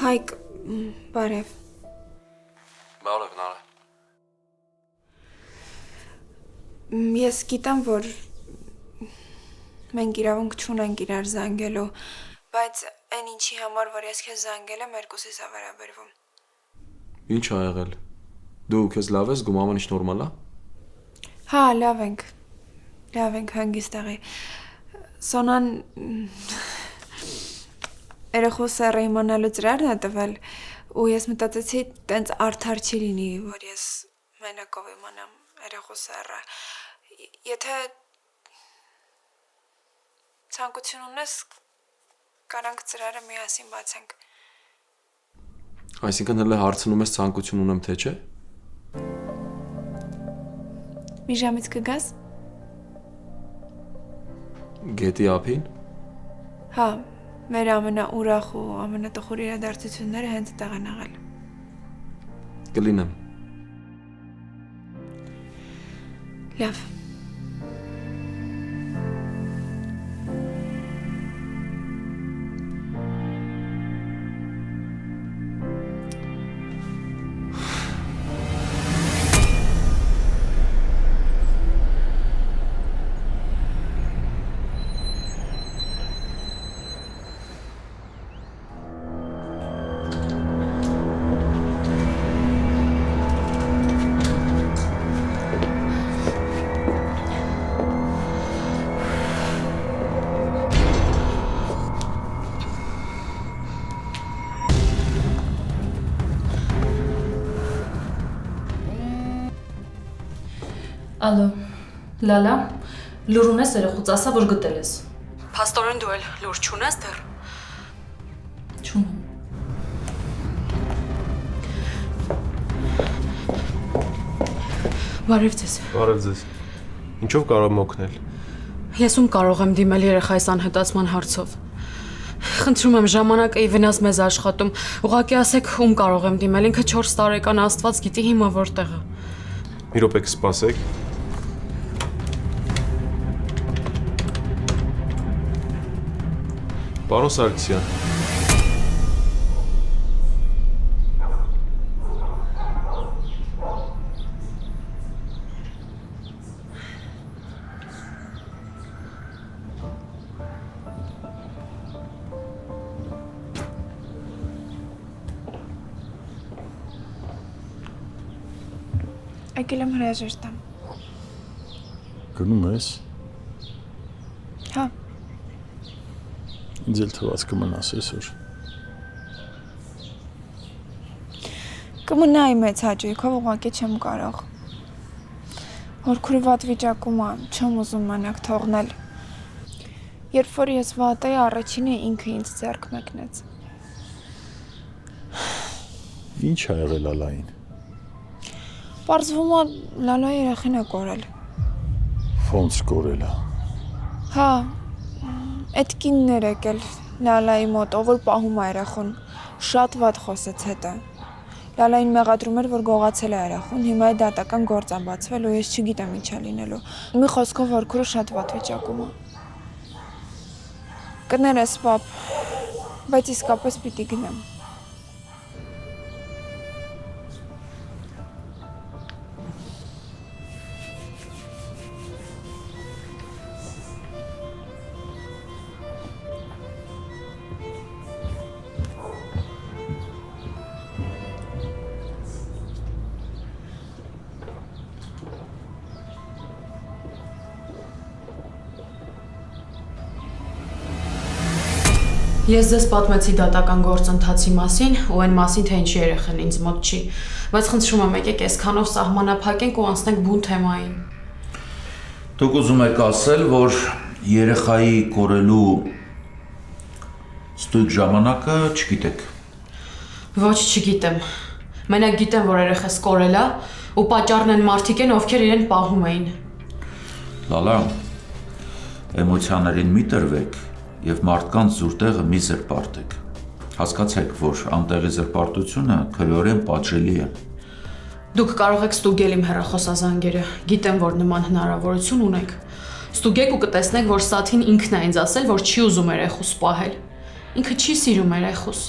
Հայկ, բարև։ Բարև Նարը։ Ես գիտեմ, որ մենք իրավունք չունենք իրար զանգելու, բայց այն ինչի համար, որ ես քեզ զանգել եմ, երկուսիս է վերաբերվում։ Ինչ ա եղել։ Դու քեզ լավ ես, գում ամեն ինչ նորմալ ա։ Հա, լավ ենք հանգիստ եղի։ Սոնան երեխու սերը իմանալու ծրարն է տվել, ու ես մտածեցի, տենց արդար չի լինի, որ ես մենակով իմանամ երեխու սերը։ Եթե ցանկություն ունես, կարանք ծրարը միասին բացենք։ Այսինքն հələ հարցնում ես ցանկություն ունեմ թե չէ։ Մի ժամից կգաս։ Գետի ափին։ Հա, մեր ամենաուրախ ու ամենատխուր իրադարձությունները հենց այդտեղ են եղել։ Կլինեմ։ Լավ։ Ալո, Լալա, լուր ունես երեխուց, ասա, որ գտել ես։ Փաստորեն դու էլ լուր չունես դեռ։ Չունեմ։ Բարև ձեզ։ Բարև ձեզ։ Ինչով կարող եմ օգնել։ Ես ում կարող եմ դիմել երեխայիս անհետացման հարցով։ Խնդրում եմ, ժամանակը ի վնաս մեզ աշխատում։ Ուղղակի ասեք, ում կարող եմ դիմել, ինքը 4 տարեկան Աստված գիտի հիմա որտեղ է։ Մի րոպե կսպասեք։ Պարոն Սարգսյան։ Եկել եմ հրաժեշտամ։ Գնում ես։ Հա։ Ինձ էլ թվաց կմնաս այսօր։ Կմնայի մեծ հաճույքով, ուղղակի չեմ կարող։ Հորքուրի վատ վիճակում եմ, չեմ ուզում մենակ թողնել։ Երբ որ ես վատ էի, առաջինը ինքը ինձ ձեռք մեկնեց։ Ինչ ա եղել Ալային։ Պարզվում է Լալայի երեխին է կորել։ Ոնց կորել ա։ Հա, այդ կինն էր եկել Լալայի մոտ, ով որ պահում է երեխուն, շատ վատ խոսեց հետը։ Լալային մեղադրում էր, որ գողացել է երեխուն, հիմա է դատական գործ է բացվել ու ես չգիտեմ ինչ է լինելու։ Մի խոսքով հորքուրը շատ վատ վիճակում է։ Կներես, պապ, բայց իսկապես պիտի գնամ։ Ես ձեզ պատմեցի դատական գործընթացի մասին ու այն մասին, թե ինչի երեխան ինձ մոտ չի, բայց խնդրում եմ եկեք այսքանով սահմանափակենք ու անցնենք բուն թեմային։ Դուք ուզում եք ասել, որ երեխայի կորելու ստույգ ժամանակը չգիտեք։ Ոչ, չգիտեմ։ Մենակ գիտեմ, որ երեխաս կորել է ու պատճառն են մարդիկ են, ովքեր իրեն պահում էին։ Լալա, էմոցիաներին մի տրվեք և մարդկանց զուր տեղը մի զրպարտեք։ Հասկացեք, որ անտեղի զրպարտությունը քրեորեն պատժելի է։ Դուք կարող եք ստուգել իմ հեռախոսազանգերը, գիտեմ, որ նման հնարավորություն ունեք։ Ստուգեք ու կտեսնեք, որ Սաթին ինքն է ինձ ասել, որ չի ուզում երեխուս պահել։ Ինքը չի սիրում երեխուս։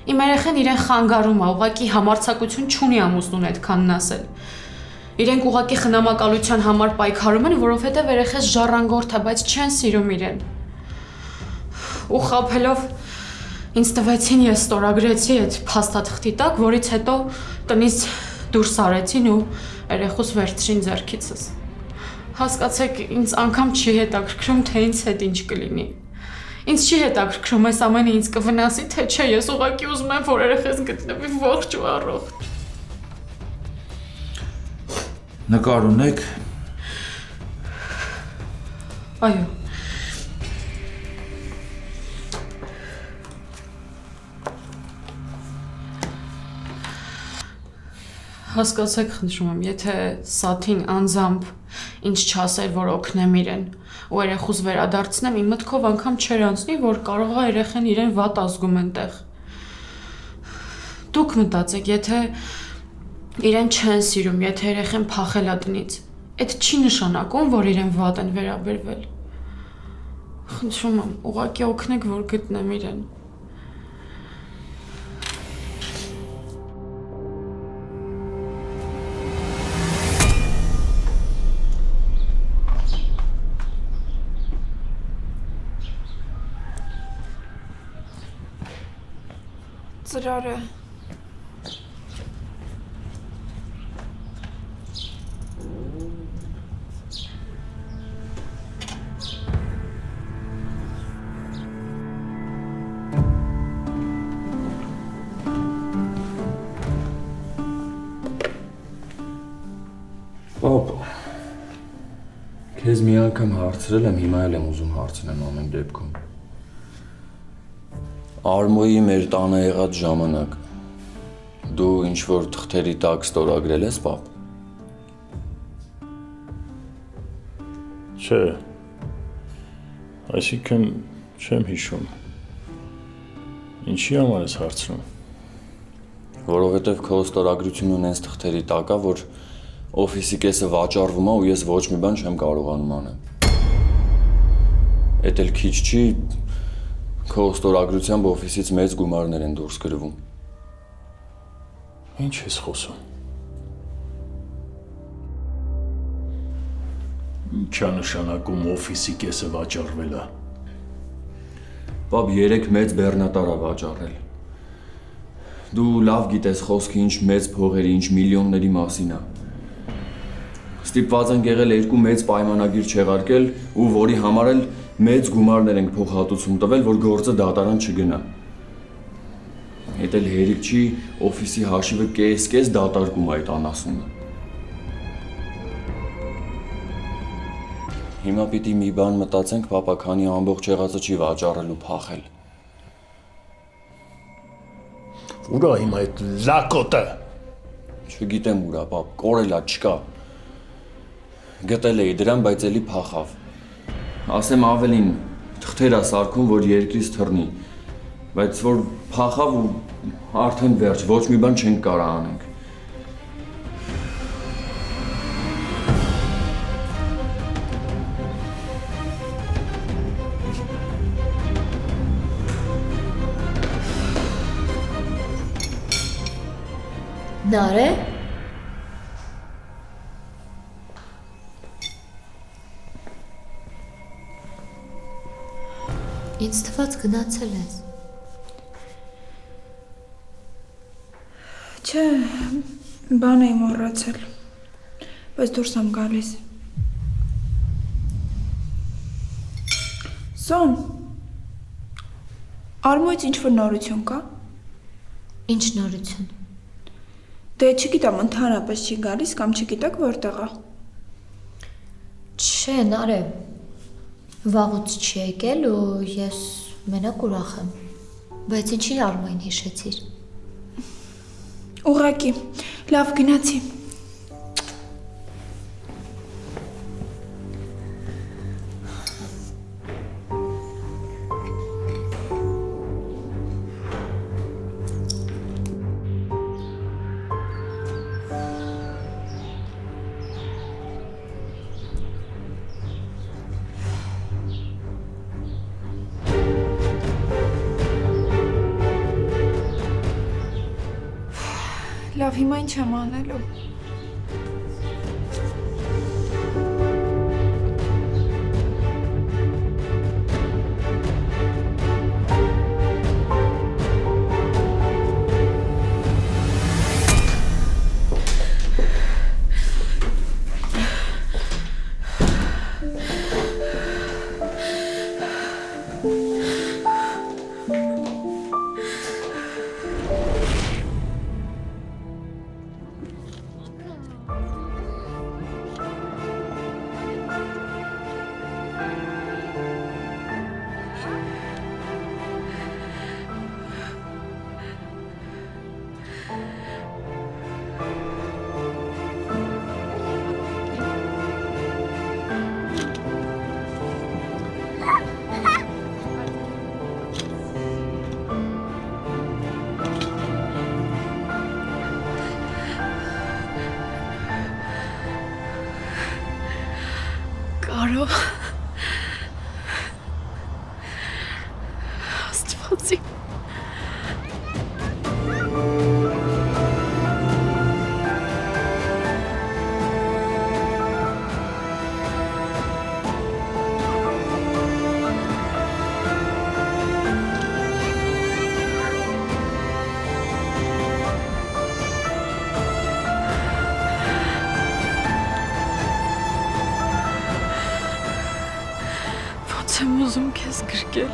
Իմ երեխան իրեն խանգարում է, ուղղակի համարձակություն չունի ամուսնուն այդքանն ասել։ Իրենք ուղղակի խնամակալության համար պայքարում են, որովհետև երեխես ժառանգորդ է, բայց չեն սիրում իրեն։ Ու խաբելով ինձ տվեցին, ես ստորագրեցի այդ փաստաթղթի տակ, որից հետո տնից դուրս արեցին ու երեխուս վերցրին ձեռքիցս։ Հասկացեք, ինձ անգամ չի հետաքրքրում, թե ինձ հետ ինչ կլինի։ Ինձ չի հետաքրքրում այս ամենը ինձ կվնասի, թե չէ, ես ուղղակի ուզում եմ, որ երեխես գտնվի ողջ ու առողջ։ Նկար ունեք։ Այո։ Հասկացեք, խնդրում եմ, եթե Սաթին անձամբ ինչ չասեր, որ օգնեմ իրեն ու երեխուս վերադարձնեմ, իմ մտքով անգամ չէր անցնի, որ կարող է երեխան իրեն վատ ազգում այնտեղ։ Դուք մտածեք, եթե իրեն չեն սիրում, եթե երեխան փախել է տնից, այդ չի նշանակում, որ իրեն վատ են վերաբերվել։ Խնդրում եմ, ուղղակի օգնեք, որ գտնեմ իրեն։ Ծրարը Պապ, քեզ մի անգամ հարցրել եմ, հիմա էլ եմ ուզում հարցնեմ ամեն դեպքում։ Արմոյի մեր տանը եղած ժամանակ դու ինչ-որ թղթերի տակ ստորագրել ես, պապ։ Չէ։ Այսինքն չեմ հիշում։ Ինչի համար ես հարցնում։ Որովհետև քո ստորագրությունը ունես թղթերի տակ է, որ օֆիսի կեսը վաճառվում է ու ես ոչ մի բան չեմ կարողանում անեմ։ Էդ էլ քիչ չի, քո ստորագրությամբ օֆիսից մեծ գումարներ են դուրս գրվում։ Ինչ ես խոսում։ Ինչա նշանակում օֆիսի կեսը վաճառվել է։ Պապ 3 մեծ բեռնատար է վաճառել։ Դու լավ գիտես խոսքը ինչ մեծ փողերի, ինչ միլիոնների մասին է։ Ստիպված ենք եղել 2 մեծ պայմանագիր չեղարկել ու որի համար էլ մեծ գումարներ ենք փոխհատուցում տվել, որ գործը դատարան չգնա։ Էդ էլ հերիք չի, օֆիսի հաշիվը կես դատարկում այդ անասունը։ Հիմա պիտի մի բան մտածենք, պապա, քանի ամբողջ եղածը չի վաճառել ու փախել։ Ուրա հիմա այդ լակոտը։ Չգիտեմ ուրա, պապ, կորելա չկա։ Գտել էի դրան, բայց էլի փախավ։ Ասեմ ավելին, թղթեր է սարքում, որ երկրից թռնի, բայց որ փախավ ու արդեն վերջ, ոչ մի բան չենք կարող անենք։ Նարե։ Ինձ թվաց գնացել ես։ Չէ, բան էի մոռացել, բայց դուրս եմ գալիս։ Սոն, Արմոյից ինչ-որ նորություն կա։ Ինչ նորություն։ Դե չգիտեմ, ընդհանրապես չի գալիս կամ չգիտեք որտեղ է։ Չէ, Նարե, վաղուց չի եկել ու ես մենակ ուրախ եմ, բայց ինչի Արմոյին հիշեցիր։ Ուղղակի, լավ գնացի։ Լավ, հիմա ինչ եմ անելու։ Կարո։ Աստվածի։ Ոնց եմ ուզում քեզ գրկել։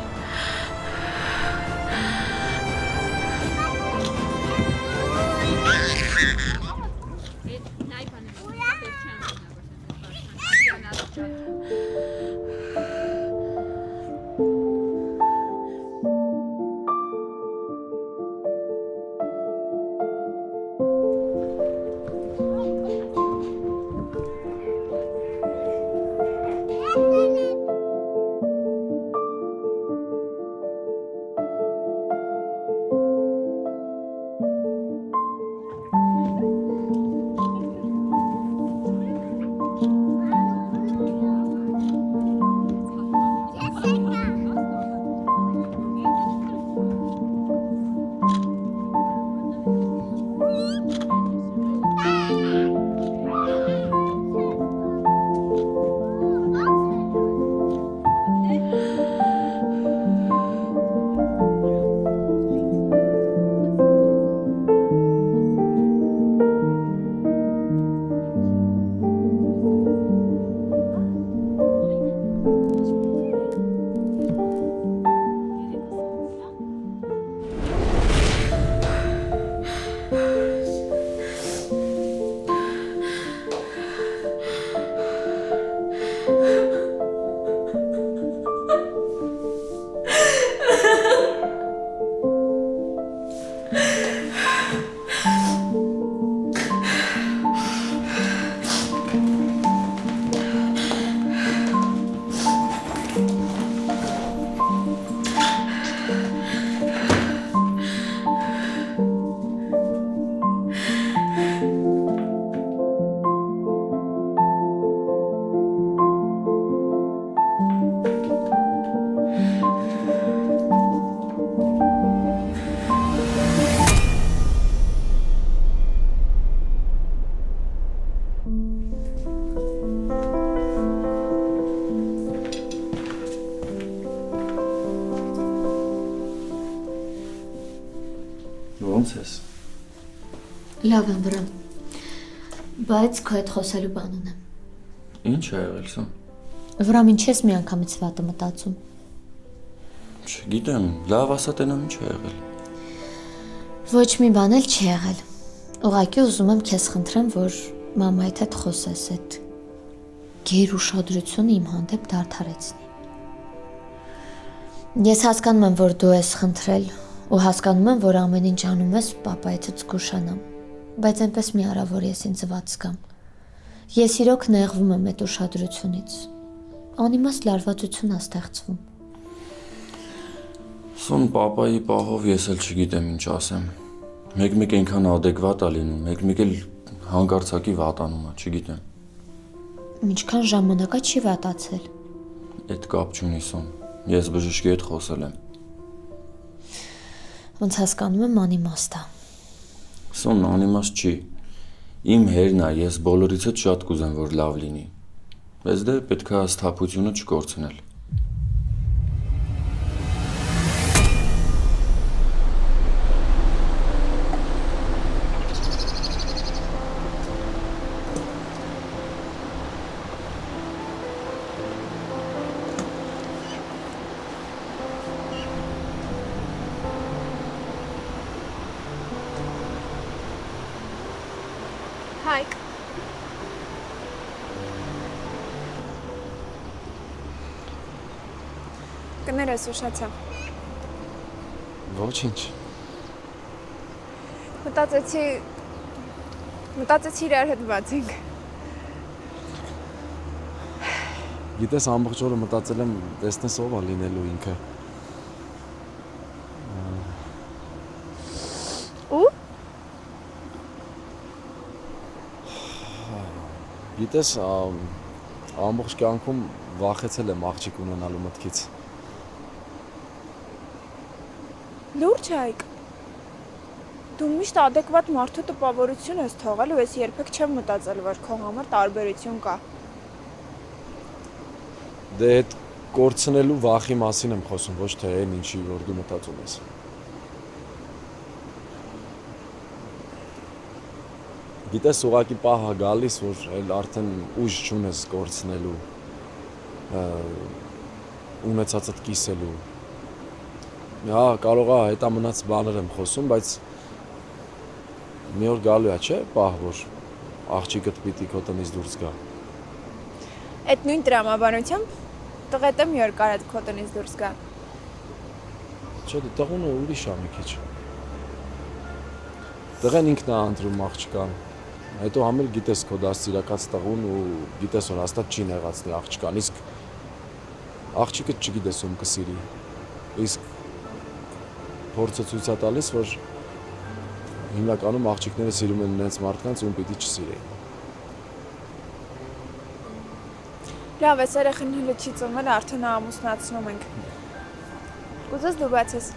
Ոնց ես։ Լավ եմ վրան, բայց քո հետ խոսելու բան ունեմ։ Ինչ ա եղել սա։ Վրամ ինչ ես մի անգամից վատը մտածում։ Չգիտեմ, լավ ասա տենամ ինչ ա եղել։ Ոչ մի բան էլ չի եղել։ Ուղղակի ուզում եմ քեզ խնդրեմ, որ մամայիդ հետ խոսես, այդ գեր ուշադրությունը իմ հանդեպ դադարեցնի։ Ես հասկանում եմ, որ դու ես խնդրել ու հասկանում եմ, որ ամեն ինչ անում ես պապայիցից կուշանամ, բայց այնպես մի արա, որ ես ինձ ված կամ։ Ես իրոք նեղվում եմ այդ ուշադրությունից։ Անիմաստ լարվածություն ա ստեղծվում։ Սոն պապայի պահով ես էլ չգիտեմ ինչ ասեմ։ Մեկ-մեկ այնքան ադեկվատ ա լինում, մեկ-մեկ էլ հանկարծակի վատանում ա, չգիտեմ։ Ինչքան ժամանակա չի վատացել։ Այդ կապ չունի Սոն, ես բժշկի հետ խոսել եմ։ Ոնց հասկանում եմ անիմաստ ա։ Սոնն անիմաստ չի։ Իմ հերն է, ես բոլորից հետ շատ կուզեմ, որ լավ լինի։ Բայց դե պետք է սթափությունը չկորցնել։ Հայկ։ Կներես ուշացա։ Ոչինչ։ Մտածեցի իրար հետ բացենք։ Գիտես, ամբողջ օրը մտածել եմ, տեսնես ով է լինելու ինքը։ Ու՞։ Գիտես, ամբողջ կյանքում վախեցել եմ աղջիկ ունենալու մտքից։ Լուրջ Հայկ։ Դու միշտ adekvat մարդու տպավորություն ես թողել ու ես երբեք չեմ մտածել, որ քո համար տարբերություն կա։ Դե այդ կորցնելու վախի մասին եմ խոսում, ոչ թե այն ինչի, որ դու մտածում ես։ Գիտես, ուղղակի պահ է գալիս, որ այլ արդեն ուժ չունես կորցնելու, ունեցածդ կիսելու։ Հա, կարող է հետամնաց բաներ եմ խոսում, բայց մի օր գալու է, չէ՞, պահ, որ աղջիկդ պիտի քո տնից դուրս գա։ Այդ նույն տրամաբանությամբ տղետը մի օր կարա քո տնից դուրս գա։ Չէ, դե տղունը ուրիշ է մի քիչ։ Տղեն ինքն է ընտրում աղջկան։ Հետո համել գիտես քո դաստիարակած տղուն ու գիտես որ հաստատ չի նեղացնի աղջկան, իսկ աղջիկը չգիտես ում կսիրի։ Իսկ փորձը ցույց է տալիս, որ հիմնականում աղջիկները սիրում են իրենց մարդկանց, ում պիտի չսիրեն։ Լավ, այս երեխին հիլը չի ծնվել, արդեն ամուսնացնում ենք։ Կուզես դու բացես։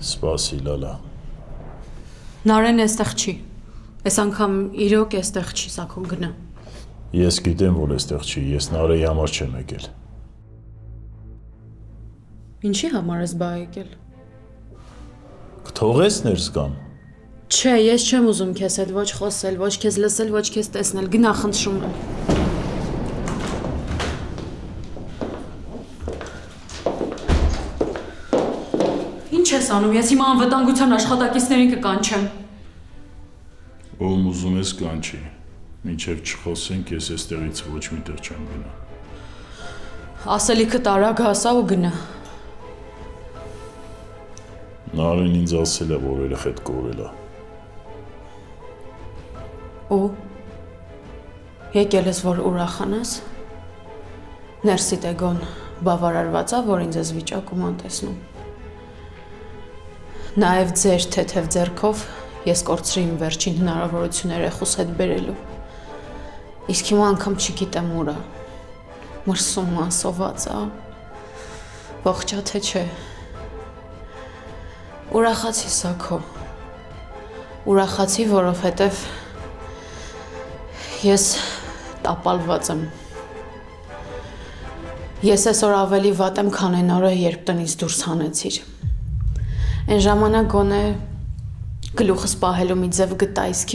Սպասի, լալա։ Նարեն էստեղ չի։ Այս անգամ իրոք էստեղ չի, Սաքոն գնա։ Ես գիտեմ, որ էստեղ չի, ես Նարեի համար չեմ եկել։ Ինչի համար ես բա եկել։ Կթողես ներս գամ։ Չէ, ես չեմ ուզում քեզ հետ ոչ խոսել, ոչ քեզ լսել, ոչ քեզ տեսնել, գնա խնդրում եմ։ Ինչ ես անում, ես հիմա անվտանգության աշխատակիցներին կկանչեմ։ Ում ուզում ես կանչի, մինչև չխոսենք, ես էստեղից ոչ միտեղ չեմ գնա։ Ասելիքը տարագ հասա ու գնա։ Նարեն ինձ ասել է, որ երեխեդ կորել է։ Ու եկել ես, որ ուրախանաս։ Ներսիդ էգոն բավարարված է, որ ինձ ես վիճակում անտեսնում։ Նաև ձեր թեթև ձեռքով ես կորցրի իմ վերջին հնարավորությունները երեխուս հետ բերելու։ Իսկ հիմա անգամ չգիտեմ ուր է։ Մրսում անսոված է։ Ողջ է թե չէ։ Ուրախացի Սաքո։ Ուրախացի, որովհետև ես տապալված եմ։ Ես այսօր ավելի վատ եմ, քան այն օրը, երբ տնից դուրս հանեցիր։ Այն ժամանակ գոնե գլուխս պահելու մի ձև գտա, իսկ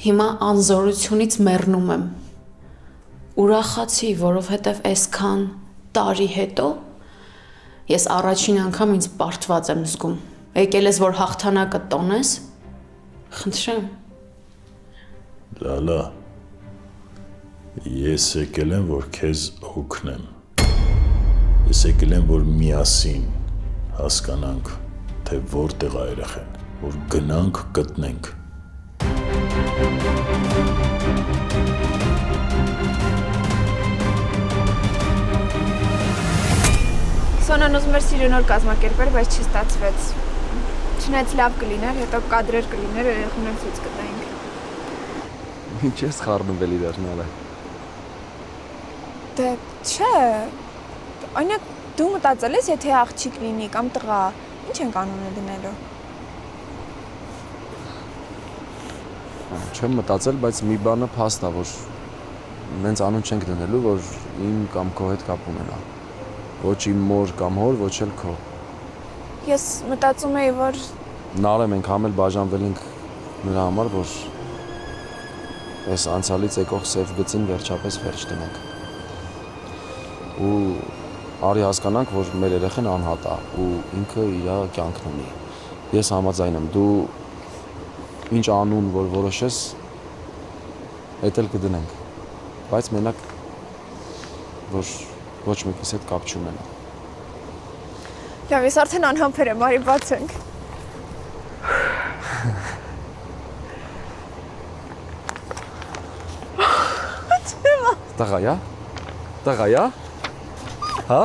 հիմա անզորությունից մեռնում եմ։ Ուրախացի, որովհետև այսքան տարի հետո ես առաջին անգամ ինձ պարտված եմ զգում։ Եկել ես, որ հաղթանակը տոնես։ Խնդրեմ։ Լալա, ես եկել եմ, որ քեզ օգնեմ։ Ես եկել եմ, որ միասին հասկանանք, թե որտեղ է երեխեն, որ գնանք գտնենք։ Սոնան ուզում էր սիրունոր կազմակերպել, բայց չստացվեց։ Չնայած լավ կլիներ, հետո կադրեր կլիներ, երեխուներ ցույց կտայինք։ Ինչ ես խառնում էլի դեռնալը։ Դե չէ։ Այնակ դու մտածել ես, եթե աղջիկ լինի կամ տղա, ինչ ենք անունը դնելու։ Չեմ մտածել, բայց մի բանը փաստ է, որ մենք անուն չենք դնելու, որ իմ կամ քո հետ կապ ունենա։ Ոչ իմ մոր կամ հոր, ոչ էլ քո։ Ես մտածում էի, որ Նարը մենք համել բաժանվել ենք նրա համար, որ այս անցյալից եկող սև գծին վերջապես վերջ դնենք։ Ու արի հասկանանք, որ մեր երեխեն անհատ է ու ինքը իր կյանքն ունի։ Ես համաձայն եմ, դու ինչ անուն որ որոշես, հետ էլ կդնենք։ Բայց մենակ որ ոչ մեկիս հետ կապ չունենա։ լավ, ես արդեն անհամբեր եմ, արի բացենք։ Տղա, Տղա, հա?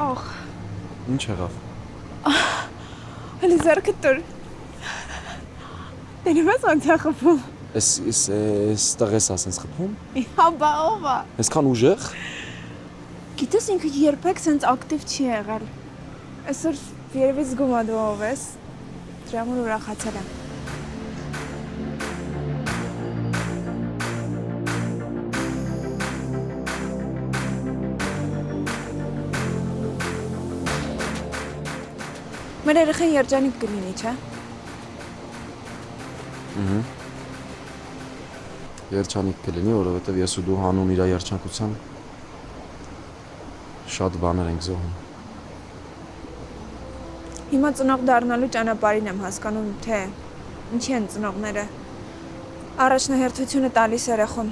Ախ, Ինչ եղավ։ հələ զարկը տուր։ Դենիմ ես ոնց է խփում։ Էս տղես ասենց խփում։ Հա, բա ով է։ Այսքան ուժեղ։ Գիտես ինքը երբեք սենց ակտիվ չի եղել։ Այսօր երևի զգում ա դու ով ես։ Դրա համար ուրախացել եմ։ Մեր երեխան երջանիկ կլինի, չէ՞։ Երջանիկ կլինի, որովհետև ես ու դու հանուն իր երջանկության շատ բաներ ենք զոհում։ Հիմա ծնող դառնալու ճանապարհին եմ հասկանում, թե ինչի են ծնողները առաջնահերթությունը տալիս երեխուն։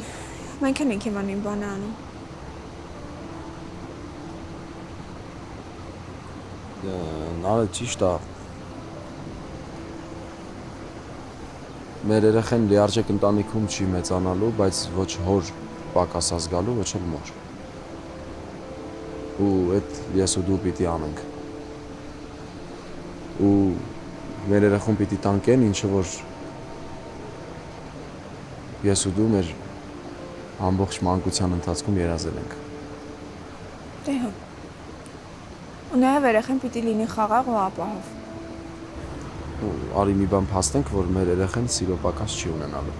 Մենք ենք հիմա նույն բանը անում։ Նարը ճիշտ է։ Մեր երեխեն լիարժեք ընտանիքում չի մեծանալու, բայց ոչ հոր պակաս ազգալու, ոչ էլ մոր։ Ու այդ ես ու դու պիտի անենք։ Ու մեր երեխուն պիտի տանկեն, ինչը որ ես ու դու մեր ամբողջ մանկության ընթացքում երազել ենք։ Դե հա։ Ու նաև երեխան պիտի լինի խաղաղ ու ապահով։ Ու արի մի բան փաստենք, որ մեր երեխան սիրո պակաս չի ունենալու։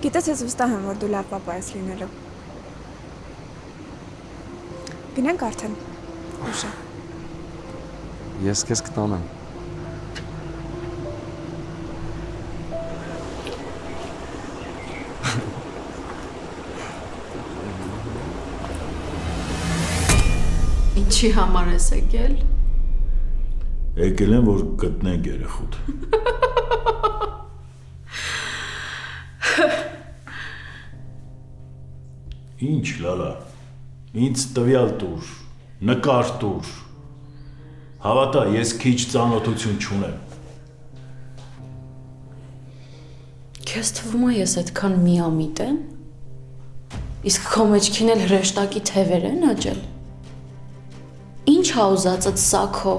Գիտես, ես վստահ եմ, որ դու լավ պապա ես լինելու։ Գնանք արդեն։ Ուշ է։ Ես քեզ կտանեմ։ Ինչի համար ես եկել։ Եկել եմ, որ գտնենք երեխուդ։ Ինչ, Լալա, ինձ տվյալ տուր, նկար տուր։ Հավատա, ես քիչ ծանոթություն չունեմ։ Քեզ թվում է ես այդքան միամիտ եմ։ Իսկ քո մեջքին էլ հրեշտակի թևեր են աճել։ Ինչ ա ուզածդ սա քո։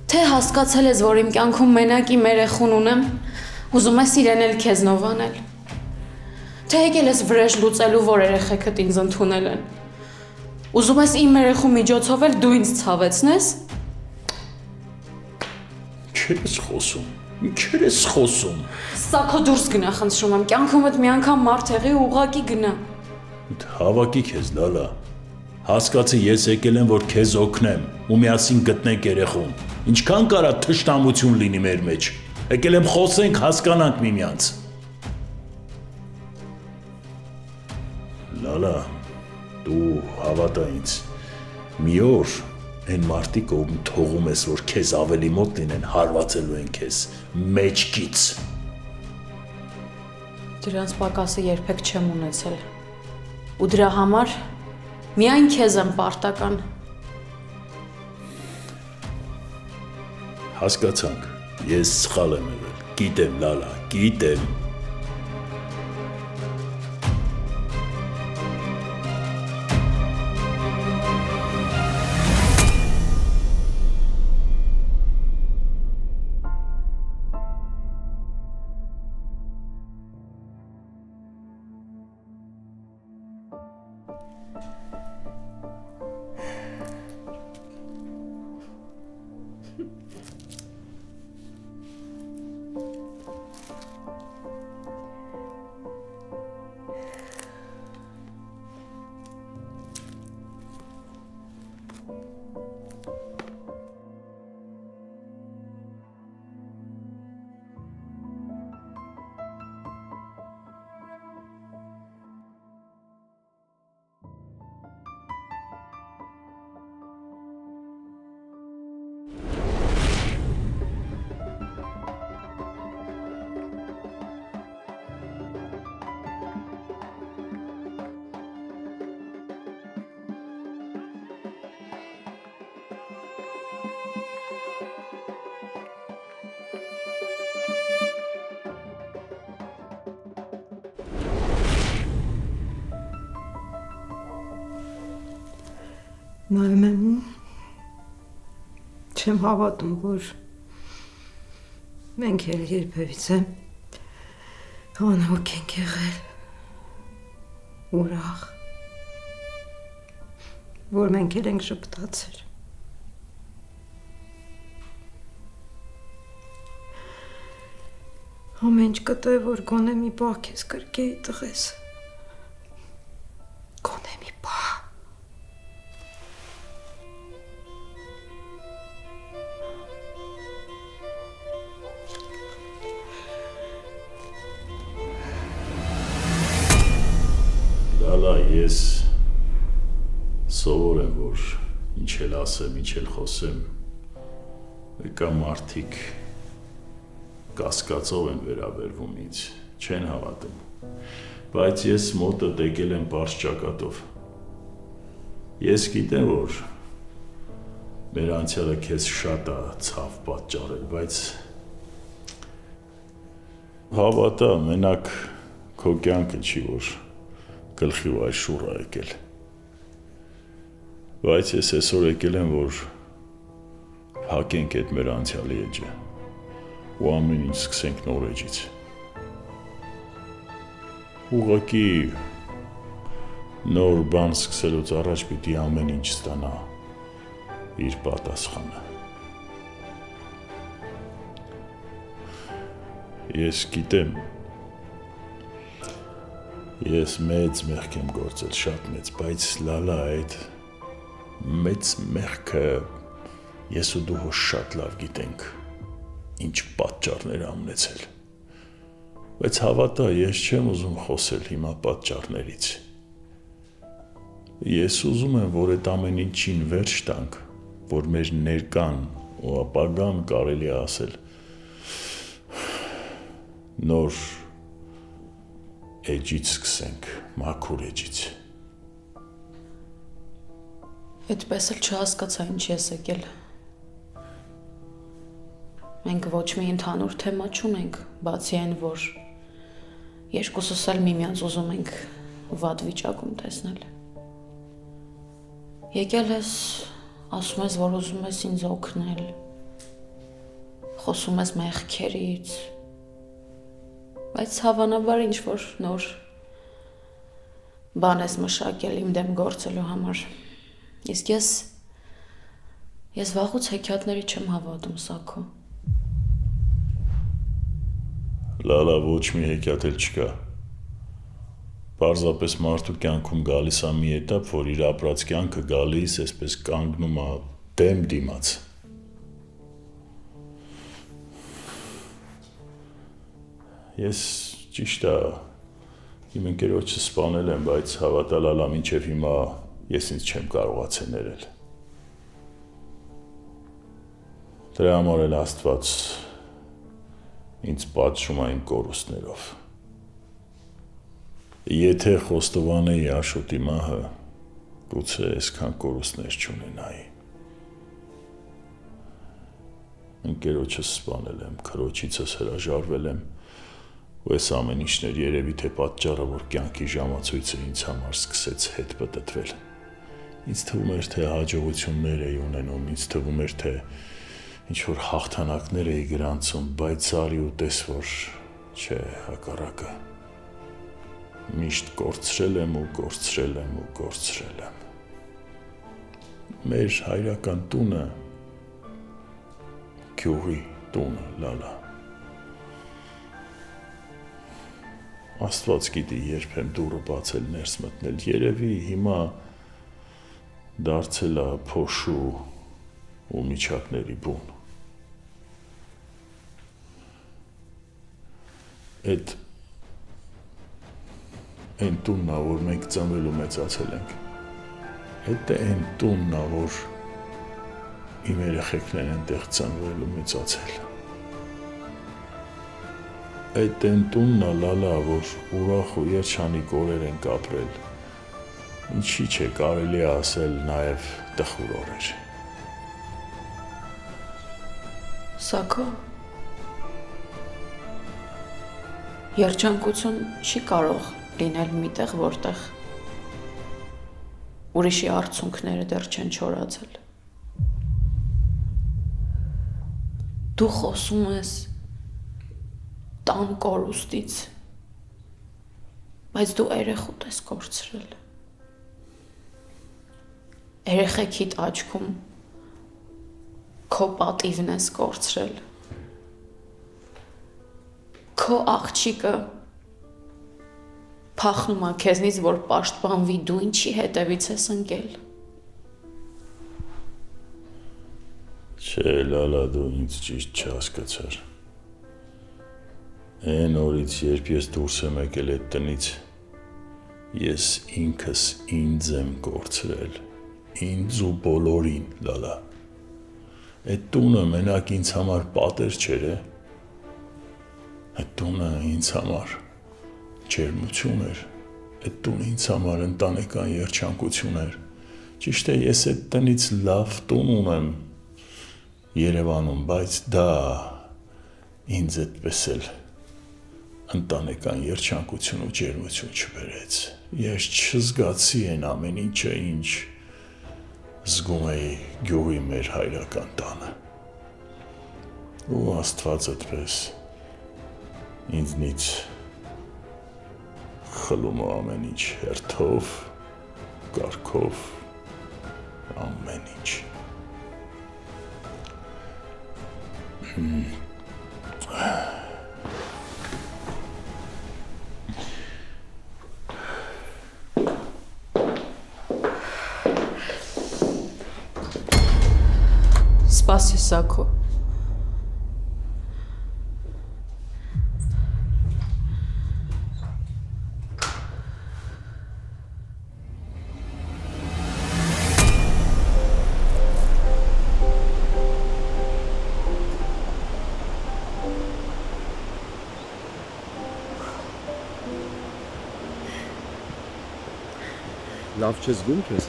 Թե հասկացել ես, որ իմ կյանքում մենակի երեխուն ունեմ, ուզում ես իրեն էլ քեզնով անել։ Թե եկել ես վրեժ լուծելու, որ երեխեքդ ինձ ընդունել են։ Ուզում ես իմ երեխու միջոցով էլ դու ինձ ցավեցնես։ Ինչ ես խոսում։ Ինչ ես խոսում։ Սա քո դուրս գնա, խնդրում եմ, կյանքումդ մի անգամ մարդ եղի ու ուղակի գնա։ Հավաքի քեզ, Լալա։ Հասկացի, ես եկել եմ, որ քեզ օգնեմ ու միասին գտնենք երեխուն։ Ինչքան կարա թշնամություն լինի մեր մեջ։ Եկել եմ խոսենք, հասկանանք միմյանց։ Լալա, դու հավատա ինձ։ Մի օր այն մարդիկ, ով թողում ես, որ քեզ ավելի մոտ լինեն, հարվածելու են քեզ մեջքից։ Դրանց պակասը երբեք չեմ ունեցել։ Ու դրա համար միայն քեզ եմ պարտական։ Հասկացանք, ես սխալ եմ եղել, գիտեմ, Լալա, գիտեմ։ Նայում եմ ու չեմ հավատում, որ մենք էլ երբևիցե անհոգ ենք եղել, ուրախ, որ մենք էլ ենք ժպտացել։ Ամեն ինչ կտե, որ գոնե մի պահ քեզ կրկեի տղես։ Գոնե մի պահ։ Լալա, ես սովոր եմ, որ ինչ էլ ասեմ, ինչ էլ խոսեմ, կա մարդիկ կասկածով են վերաբերվում ինձ, չեն հավատում, բայց ես մոտդ եկել եմ պարզ ճակատով։ Ես գիտեմ, որ մեր անցյալը քեզ շատ է ցավ պատճառել, բայց հավատա, մենակ քո կյանքը չի, որ գլխի ու այս շուռ է եկել։ Բայց ես այսօր եկել եմ, որ փակենք այդ մեր անցյալի էջը ու ամեն ինչ սկսենք նոր էջից։ Ուղղակի նոր բան սկսելուց առաջ պիտի ամեն ինչ ստանա իր պատասխանը։ Ես գիտեմ, ես մեծ մեղք եմ գործել, շատ մեծ, բայց Լալա, այդ մեծ մեղքը ես ու դու հո շատ լավ գիտենք, ինչ պատճառներ ա ունեցել։ Բայց հավատա, ես չեմ ուզում խոսել հիմա պատճառներից։ Ես ուզում եմ, որ այդ ամեն ինչին վերջ տանք, որ մեր ներկան ու ապագան կարելի է ասել նոր էջից սկսենք, մաքուր էջից։ Այդպես էլ չհասկացա ինչ ես եկել։ Մենք ոչ մի ընդհանուր թեմա չունենք, բացի այն, որ երկուսս էլ միմյանց ուզում ենք վատ վիճակում տեսնել։ Եկել ես, ասում ես, որ ուզում ես ինձ օգնել, խոսում ես մեղքերից, բայց հավանաբար ինչ-որ նոր բան ես մշակել իմ դեմ գործելու համար։ Իսկ ես վաղուց հեքիաթների չեմ հավատում, Սաքո։ Լալա, ոչ մի հեքիաթ էլ չկա։ Պարզապես մարդու կյանքում գալիս է մի էտապ, որ իր ապրած կյանքը գալիս, այսպես կանգնում է դեմ դիմաց։ Ես ճիշտ է, իմ ընկերոջը սպանել եմ, բայց հավատալ ալա մինչև հիմա ես ինձ չեմ կարողացել ներել։ Դրա համար էլ Աստված ինձ պատժում է իմ կորուստներով։ Եթե խոստովանեի Աշոտի մահը, գուցե այսքան կորուստներ չունենայի։ Ընկերոջս սպանել եմ, քրոջիցս հրաժարվել եմ, ու այս ամեն ինչներ երևի թե պատճառը, որ կյանքի ժամացույցը ինձ համար սկսեց հետ պտտվել։ Ինձ թվում էր, թե հաջողություններ էի ունենում, ինձ թվում էր, թե ինչ-որ հաղթանակներ էի գրանցում, բայց արի ու տես, որ չէ, հակառակը։ Միշտ կորցրել եմ ու կորցրել եմ ու կորցրել եմ։ Մեր հայրական տունը, գյուղի տունը, Լալա։ Աստված գիտի, երբ եմ դուռը բացել ներս մտնել, երևի հիմա դարձել է փոշու ու միջակների բուն։ Այն տունն է, որ մենք ծնվել ու մեծացել ենք։ Այդ է այն տունն է, որ իմ երեխեքն են այնտեղ ծնվել ու մեծացել։ Այդ այն տունն է, Լալա, որ ուրախ ու երջանիկ օրեր ենք ապրել։ Ինչի՞ չէ կարելի է ասել նաև տխուր օրեր։ Սաքո, երջանկություն չի կարող լինել միտեղ, որտեղ ուրիշի արցունքները դեռ չեն չորացել։ Դու խոսում ես տան կորուստից, բայց դու երեխուդ ես կորցրել։ Երեխեքիդ աչքում քո պատիվն ես կորցրել։ Քո աղջիկը փախնում է քեզնից, որ պաշտպանվի, դու ինչի հետևից ես ընկել։ Չէ, Լալա, դու ինձ ճիշտ չհասկացար։ Այն օրից, երբ ես դուրս եմ եկել այդ տնից, ես ինքս ինձ եմ կորցրել, ինձ ու բոլորին, Լալա։ Այդ տունը մենակ ինձ համար պատեր չէր է, այդ տունը ինձ համար ջերմություն էր, այդ տունը ինձ համար ընտանեկան երջանկություն էր։ Ճիշտ է, ես այդ տնից լավ տուն ունեմ Երևանում, բայց դա ինձ այդպես էլ ընտանեկան երջանկություն ու ջերմություն չբերեց։ Ես չզգացի այն ամեն ինչը, ինչ զգում էի գյուղի մեր հայրական տանը։ Ու Աստված այդպես ինձնից խլում է ամեն ինչ հերթով, կարգով, ամեն ինչ։ Սպասի, Սաքո։ Լավ չես զգում քեզ։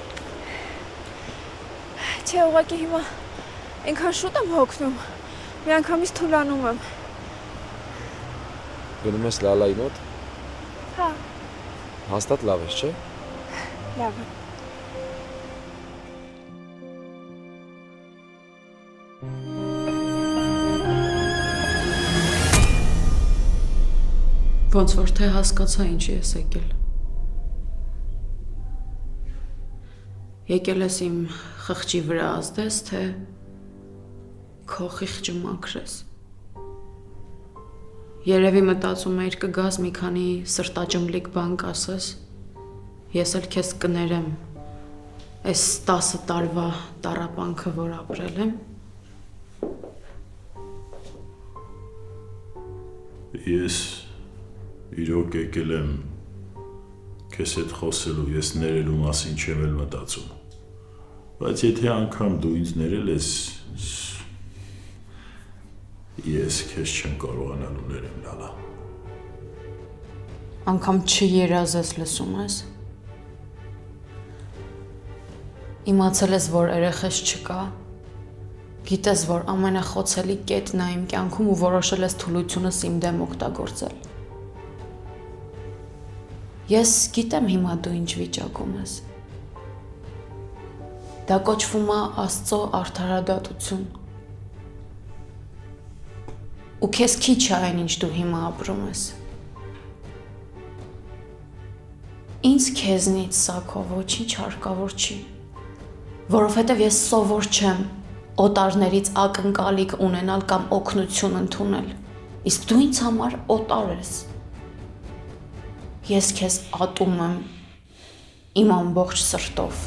Չէ, ուղղակի հիմա այնքան շուտ եմ հոգնում, Միանգամից թուլանում եմ։ Գնում ես Լալայի մոտ։ Հա, Հաստատ լավ ես, չէ՞։ լավ է։ Ոնց որ թե հասկացա ինչի ես եկել։ Եկել ես իմ խղճի վրա ազդես, թե քո խիղճը մաքրես։ Երևի մտածում էիր կգաս մի քանի սրտաճմլիկ բան կասես, ես էլ քեզ կներեմ այս 10 տարվա տառապանքը, որ ապրել եմ։ Ես իրոք եկել եմ քեզ հետ խոսելու, ես ներելու մասին չեմ էլ մտածում։ Բայց եթե անգամ դու ինձ ներել ես, ես քեզ չեմ կարողանալու ներեմ, Լալա։ Անգամ չերազես, լսում ես։ Իմացել ես, որ երեխես չկա։ Գիտես, որ ամենախոցելի կետն է իմ կյանքում ու որոշել ես թուլությունս իմ դեմ օգտագործել։ Ես գիտեմ հիմա դու ինչ վիճակում ես։ Դա կոչվում է Աստծո արդարադատություն։ Ու քեզ քիչ է այն, ինչ դու հիմա ապրում ես։ Ինձ քեզնից սա քո ոչինչ հարկավոր չի, որովհետև ես սովոր չեմ օտարներից ակնկալիք ունենալ կամ օգնություն ընդունել, իսկ դու ինձ համար օտար ես։ Ես քեզ ատում եմ իմ ամբողջ սրտով։